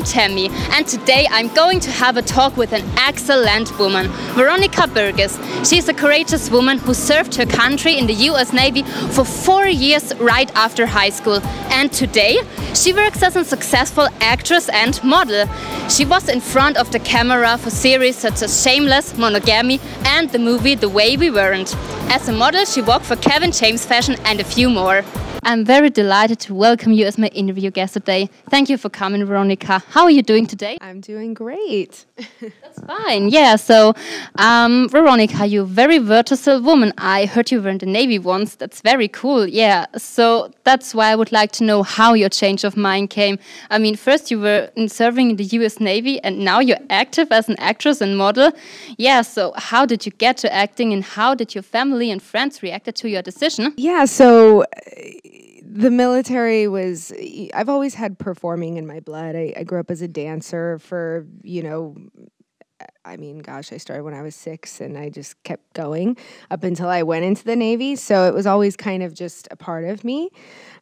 I'm Tammy, and today I'm going to have a talk with an excellent woman, Veroncia Burgess. She's a courageous woman who served her country in the U.S. Navy for 4 years right after high school. And today, she works as a successful actress and model. She was in front of the camera for series such as Shameless, Monogamy, and the movie The Way We Weren't. As a model, she worked for Kevin James Fashion and a few more. I'm very delighted to welcome you as my interview guest today. Thank you for coming, Veronica. How are you doing today? I'm doing great. That's fine. Yeah, so Veronica, you're a very versatile woman. I heard you were in the Navy once. That's very cool. Yeah, so that's why I would like to know how your change of mind came. I mean, first you were serving in the U.S. Navy and now you're active as an actress and model. Yeah, so how did you get to acting and how did your family and friends react to your decision? Yeah, so the military was, I've always had performing in my blood. I grew up as a dancer for, I started when I was 6 and I just kept going up until I went into the Navy. So it was always kind of just a part of me.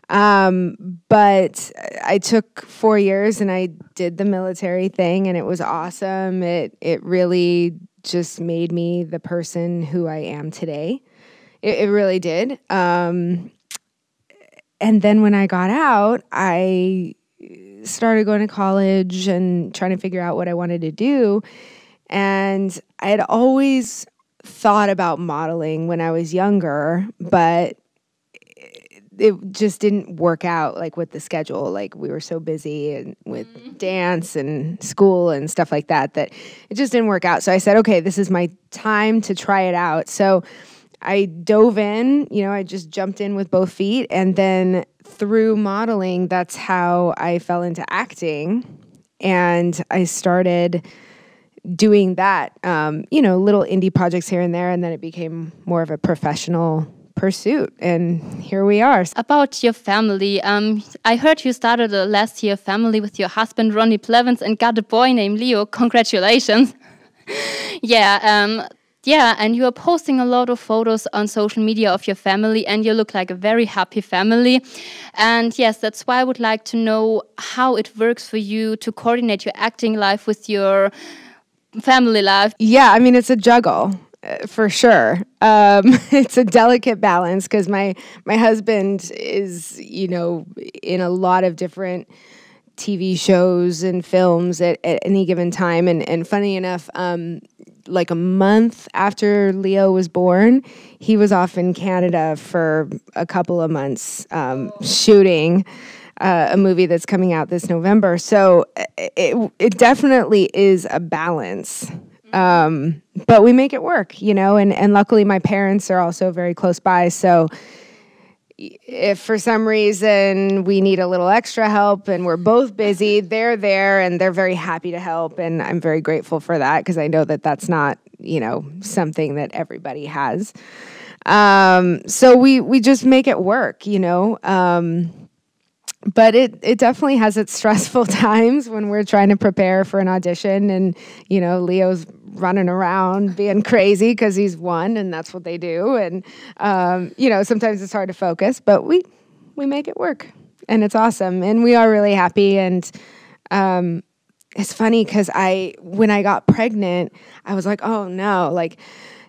But I took 4 years and I did the military thing and it was awesome. It really just made me the person who I am today. It really did. And then when I got out, I started going to college and trying to figure out what I wanted to do. And I had always thought about modeling when I was younger, but it just didn't work out like with the schedule. Like we were so busy and with dance and school and stuff like that, that it just didn't work out. So I said, okay, this is my time to try it out. So I dove in, I just jumped in with both feet. And then through modeling, that's how I fell into acting. And I started doing that, little indie projects here and there. And then it became more of a professional pursuit. And here we are. About your family, I heard you started a last year family with your husband, Ronnie Plevins, and got a boy named Leo. Congratulations. Yeah, and you are posting a lot of photos on social media of your family and you look like a very happy family. And yes, that's why I would like to know how it works for you to coordinate your acting life with your family life. Yeah, it's a juggle. For sure. It's a delicate balance because my husband is, in a lot of different TV shows and films at any given time. And funny enough, like a month after Leo was born, he was off in Canada for a couple of months shooting a movie that's coming out this November. So it definitely is a balance. But we make it work, and luckily my parents are also very close by. So if for some reason we need a little extra help and we're both busy, they're there and they're very happy to help. And I'm very grateful for that because I know that that's not, something that everybody has. So we just make it work, But it definitely has its stressful times when we're trying to prepare for an audition and, Leo's running around being crazy because he's one and that's what they do. And, sometimes it's hard to focus, but we make it work and it's awesome. And we are really happy. And it's funny because when I got pregnant, I was like, oh no,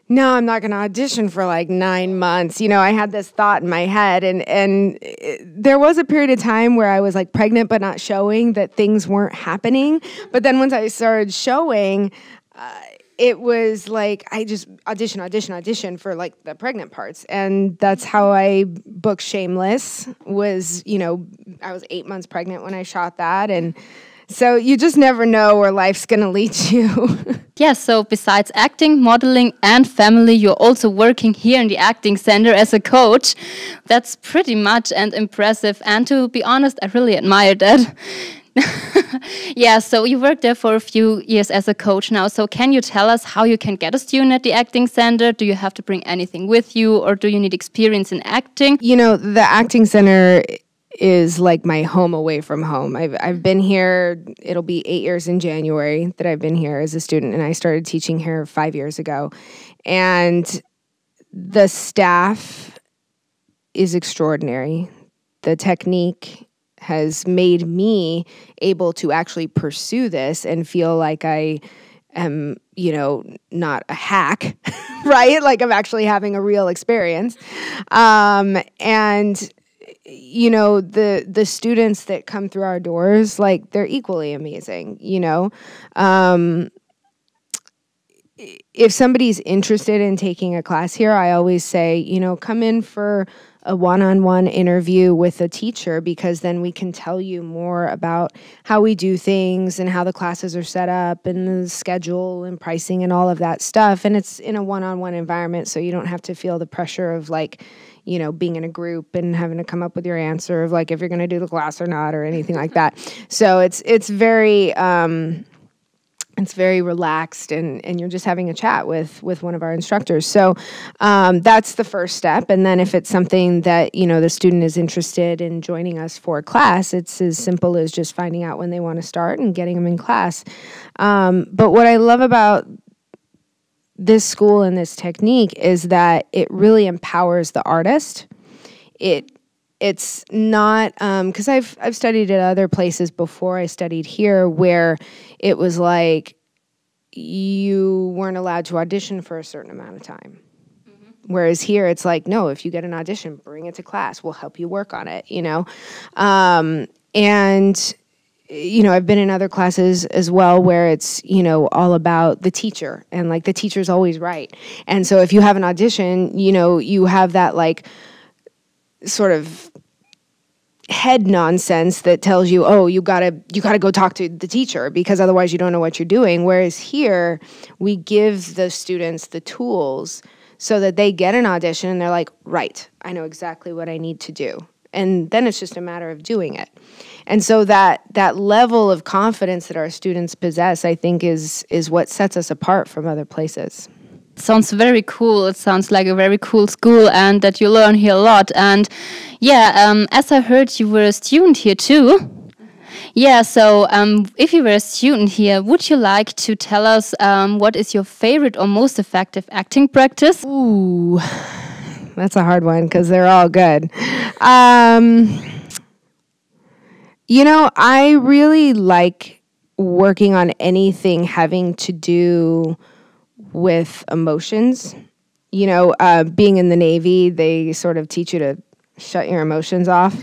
no, I'm not going to audition for 9 months. I had this thought in my head and there was a period of time where I was pregnant but not showing, that things weren't happening. But then once I started showing, it was I just audition for the pregnant parts. And that's how I booked Shameless was, I was 8 months pregnant when I shot that. And so you just never know where life's going to lead you. Yeah, so besides acting, modeling, and family, you're also working here in the acting center as a coach. That's pretty much and impressive. And to be honest, I really admire that. Yeah, so you worked there for a few years as a coach now. So can you tell us how you can get a student at the acting center? Do you have to bring anything with you or do you need experience in acting? The acting center is like my home away from home. I've been here, it'll be 8 years in January that I've been here as a student, and I started teaching here 5 years ago. And the staff is extraordinary. The technique has made me able to actually pursue this and feel like I am, not a hack, right? Like I'm actually having a real experience. And the students that come through our doors, like they're equally amazing, if somebody's interested in taking a class here, I always say, come in for a one-on-one interview with a teacher, because then we can tell you more about how we do things and how the classes are set up and the schedule and pricing and all of that stuff. And it's in a one-on-one environment, so you don't have to feel the pressure of being in a group and having to come up with your answer of if you're going to do the class or not or anything like that. So it's very relaxed, and you're just having a chat with one of our instructors. So that's the first step. And then if it's something that, the student is interested in joining us for a class, it's as simple as just finding out when they want to start and getting them in class. But what I love about this school and this technique is that it really empowers the artist. It's not, because I've studied at other places before I studied here, where it was like you weren't allowed to audition for a certain amount of time. Mm-hmm. Whereas here it's like, no, if you get an audition, bring it to class. We'll help you work on it, And I've been in other classes as well where it's, all about the teacher, and the teacher's always right. And so if you have an audition, you have that sort of head nonsense that tells you, oh, you gotta go talk to the teacher, because otherwise you don't know what you're doing. Whereas here, we give the students the tools so that they get an audition and they're like, right, I know exactly what I need to do. And then it's just a matter of doing it. And so that level of confidence that our students possess, I think, is what sets us apart from other places. Sounds very cool. It sounds like a very cool school, and that you learn here a lot. And as I heard, you were a student here too. Yeah, so if you were a student here, would you like to tell us what is your favorite or most effective acting practice? Ooh, that's a hard one because they're all good. I really like working on anything having to do with emotions. Being in the Navy, they sort of teach you to shut your emotions off.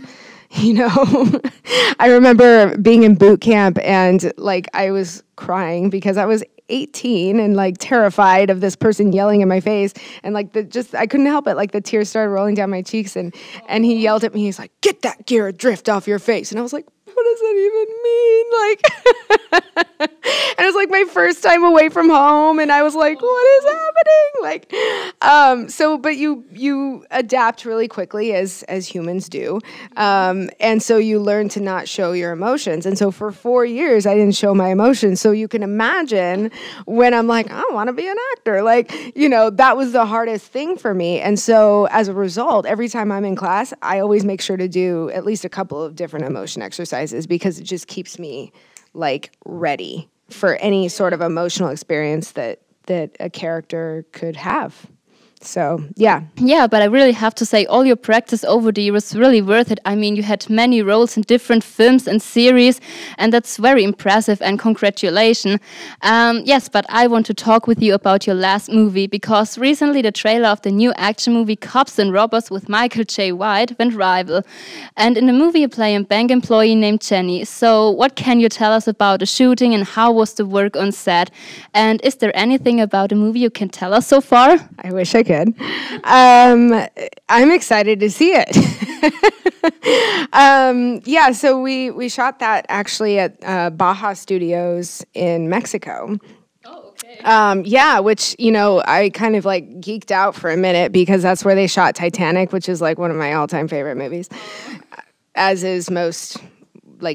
I remember being in boot camp and I was crying because I was 18 and terrified of this person yelling in my face, and I couldn't help it. The tears started rolling down my cheeks, and he yelled at me. He's like, "Get that gear adrift off your face." And I was like, what does that even mean? And it was my first time away from home, and I was like, what is happening? But you adapt really quickly as humans do. And so you learn to not show your emotions. And so for 4 years, I didn't show my emotions. So you can imagine when I'm like, I want to be an actor. That was the hardest thing for me. And so as a result, every time I'm in class, I always make sure to do at least a couple of different emotion exercises, because it just keeps me ready for any sort of emotional experience that a character could have. So, yeah. Yeah, but I really have to say, all your practice over the years was really worth it. I mean, you had many roles in different films and series, and that's very impressive, and congratulations. Yes, but I want to talk with you about your last movie, because recently the trailer of the new action movie Cops and Robbers with Michael J. White went viral. And in the movie you play a bank employee named Jenny. So what can you tell us about the shooting, and how was the work on set? And is there anything about the movie you can tell us so far? I wish I could. I'm excited to see it. So we shot that actually at Baja Studios in Mexico. Oh, okay. Which, I kind of geeked out for a minute, because that's where they shot Titanic, which is one of my all-time favorite movies, as is most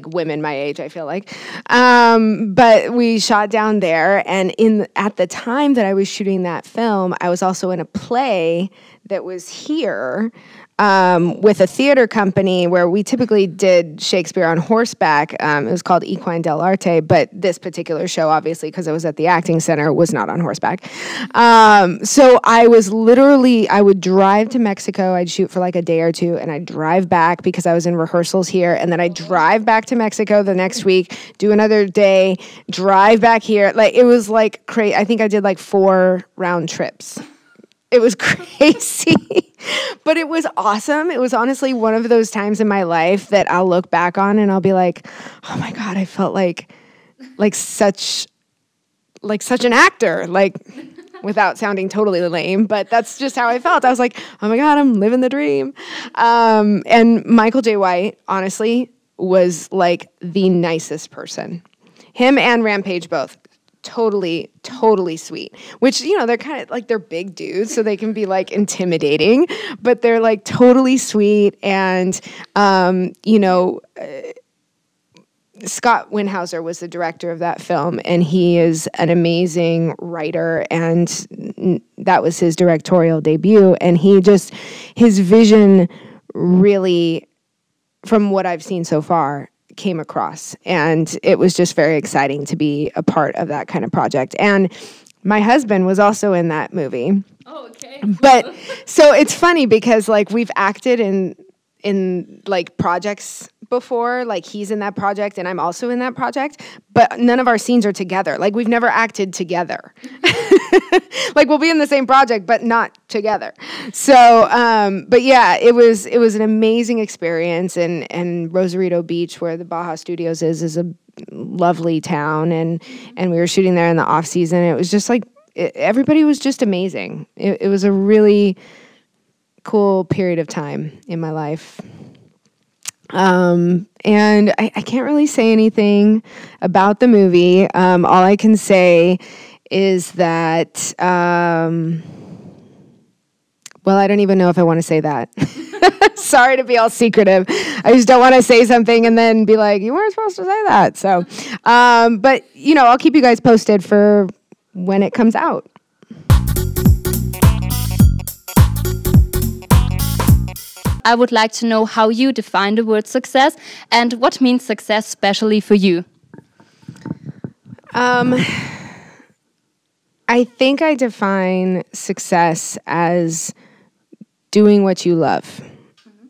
women my age, I feel like. But we shot down there, and at the time that I was shooting that film, I was also in a play that was here with a theater company where we typically did Shakespeare on horseback. It was called Equine dell'arte, but this particular show, obviously, because it was at the Acting Center, was not on horseback. So I would drive to Mexico. I'd shoot for like a day or two, and I'd drive back because I was in rehearsals here, and then I'd drive back to Mexico the next week, do another day, drive back here. Like, it was like crazy. I think I did like 4 round trips. It was crazy, but it was awesome. It was honestly one of those times in my life that I'll look back on and I'll be like, oh my God, I felt like such an actor, like, without sounding totally lame, but that's just how I felt. I was like, oh my God, I'm living the dream. And Michael J. White, honestly, was like the nicest person. Him and Rampage both. Totally sweet, which, you know, they're kind of like, they're big dudes, so they can be like intimidating, but they're like totally sweet. And, you know, Scott Winhauser was the director of that film, and he is an amazing writer, and that was his directorial debut. And his vision really, from what I've seen so far, came across, and it was just very exciting to be a part of that kind of project. And my husband was also in that movie. Oh, okay. But so it's funny because like we've acted in like projects before, like he's in that project and I'm also in that project, but none of our scenes are together. Like we've never acted together. Like we'll be in the same project, but not together. So, but yeah, it was an amazing experience. And Rosarito Beach, where the Baja Studios is a lovely town. And we were shooting there in the off season. It was just like, everybody was just amazing. It was a really cool period of time in my life. And I can't really say anything about the movie. All I can say is that, well, I don't even know if I want to say that. Sorry to be all secretive. I just don't want to say something and then be like, you weren't supposed to say that. So, but, you know, I'll keep you guys posted for when it comes out. I would like to know how you define the word success and what means success especially for you. I think I define success as doing what you love. Mm-hmm.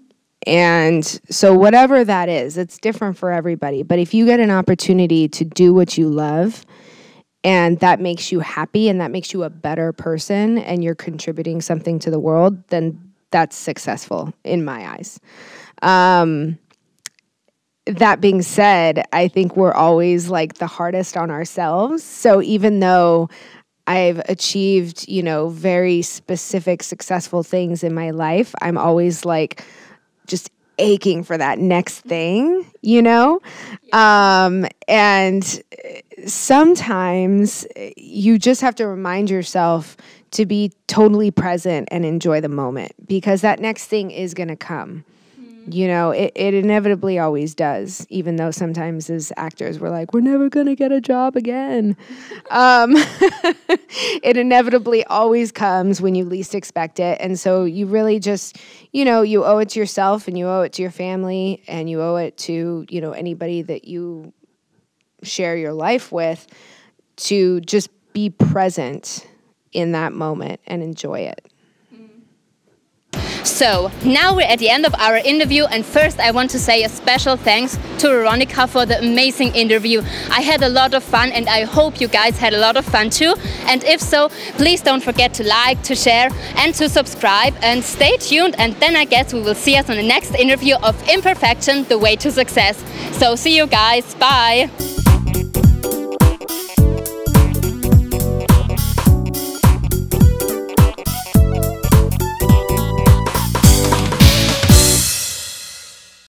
And so whatever that is, it's different for everybody. But if you get an opportunity to do what you love and that makes you happy and that makes you a better person and you're contributing something to the world, then that's successful in my eyes. That being said, I think we're always like the hardest on ourselves. So even though I've achieved, you know, very specific successful things in my life, I'm always like just aching for that next thing, you know? And sometimes you just have to remind yourself to be totally present and enjoy the moment, because that next thing is going to come. You know, it inevitably always does, even though sometimes as actors we're like, we're never going to get a job again. It inevitably always comes when you least expect it. And so you really just, you know, you owe it to yourself and you owe it to your family and you owe it to, you know, anybody that you share your life with to just be present in that moment and enjoy it. So, now we're at the end of our interview, and first I want to say a special thanks to Veronica for the amazing interview. I had a lot of fun and I hope you guys had a lot of fun too. And if so, please don't forget to like, to share and to subscribe, and stay tuned, and then I guess we will see us on the next interview of ImPerfection, The Way to Success. So see you guys, bye!